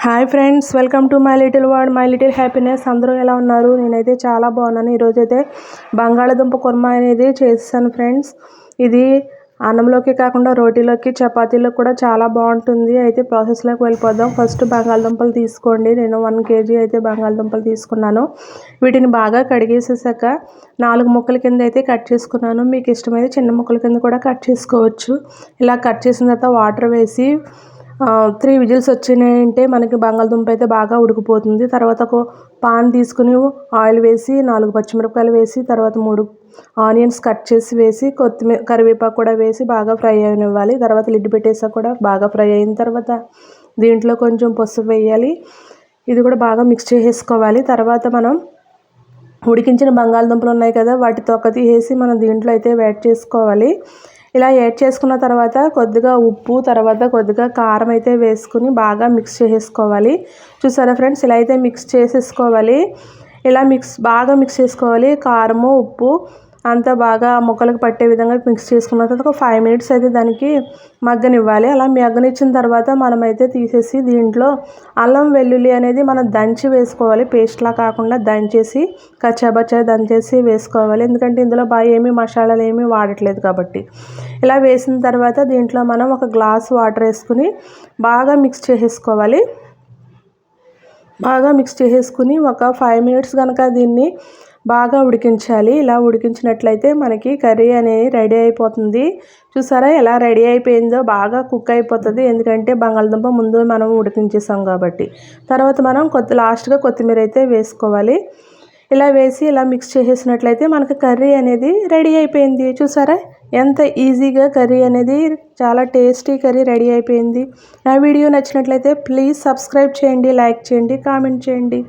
Hi friends, welcome to my little world, my little happiness. అందరూ ఎలా ఉన్నారు? నేనైతే చాలా బాగున్నాను. ఈరోజైతే బంగాళదుంప కుర్మా అనేది చేస్తాను ఫ్రెండ్స్. ఇది అన్నంలోకి కాకుండా రోటీలోకి, చపాతీలోకి కూడా చాలా బాగుంటుంది. అయితే ప్రాసెస్లోకి వెళ్ళిపోదాం. ఫస్ట్ బంగాళదుంపలు తీసుకోండి. నేను 1 kg అయితే బంగాళదుంపలు తీసుకున్నాను. వీటిని బాగా కడిగేసేసాక 4 ముక్కల కింద అయితే కట్ చేసుకున్నాను. మీకు ఇష్టమైతే చిన్న ముక్కల కింద కూడా కట్ చేసుకోవచ్చు. ఇలా కట్ చేసిన తర్వాత వాటర్ వేసి 3 విజిల్స్ వచ్చినాయంటే మనకి బంగాళదుంప అయితే బాగా ఉడికిపోతుంది. తర్వాత ఒక పాన్ తీసుకుని ఆయిల్ వేసి 4 పచ్చిమిరపకాయలు వేసి, తర్వాత 3 ఆనియన్స్ కట్ చేసి వేసి, కొత్తిమీర కరివేపాకు కూడా వేసి బాగా ఫ్రై అవ్వనివ్వాలి. తర్వాత లిడ్ పెట్టేసాక కూడా బాగా ఫ్రై అయిన తర్వాత దీంట్లో కొంచెం పసుపు వేయాలి. ఇది కూడా బాగా మిక్స్ చేసేసుకోవాలి. తర్వాత మనం ఉడికించిన బంగాళదుంపలు ఉన్నాయి కదా, వాటి తొక్క తీసేసి మనం దీంట్లో అయితే యాడ్ చేసుకోవాలి. ఇలా యాడ్ చేసుకున్న తర్వాత కొద్దిగా ఉప్పు, తర్వాత కొద్దిగా కారం అయితే వేసుకుని బాగా మిక్స్ చేసేసుకోవాలి. చూసారా ఫ్రెండ్స్, ఇలా అయితే మిక్స్ చేసేసుకోవాలి. ఇలా బాగా మిక్స్ చేసుకోవాలి. కారము, ఉప్పు అంతా బాగా ముక్కలకు పట్టే విధంగా మిక్స్ చేసుకున్న తర్వాత ఒక 5 minutes అయితే దానికి మగ్గనివ్వాలి. అలా మగ్గనిచ్చిన తర్వాత మనమైతే తీసేసి దీంట్లో అల్లం వెల్లుల్లి అనేది మనం దంచి వేసుకోవాలి. పేస్ట్లా కాకుండా దంచేసి కచ్చాబచ్చా దంచేసి వేసుకోవాలి. ఎందుకంటే ఇందులో ఏమీ మసాలాలు ఏమీ వాడట్లేదు కాబట్టి. ఇలా వేసిన తర్వాత దీంట్లో మనం ఒక గ్లాస్ వాటర్ వేసుకుని బాగా మిక్స్ చేసేసుకోవాలి. బాగా మిక్స్ చేసేసుకుని ఒక 5 minutes కనుక దీన్ని బాగా ఉడికించాలి. ఇలా ఉడికించినట్లయితే మనకి కర్రీ అనేది రెడీ అయిపోతుంది. చూసారా ఎలా రెడీ అయిపోయిందో, బాగా కుక్ అయిపోతుంది. ఎందుకంటే బంగాళదుంప ముందు మనం ఉడికించేసాం కాబట్టి. తర్వాత మనం లాస్ట్గా కొత్తిమీర అయితే వేసుకోవాలి. ఇలా వేసి ఇలా మిక్స్ చేసేసినట్లయితే మనకి కర్రీ అనేది రెడీ అయిపోయింది. చూసారా ఎంత ఈజీగా కర్రీ అనేది, చాలా టేస్టీ కర్రీ రెడీ అయిపోయింది. నా వీడియో నచ్చినట్లయితే ప్లీజ్ సబ్స్క్రైబ్ చేయండి, లైక్ చేయండి, కామెంట్ చేయండి.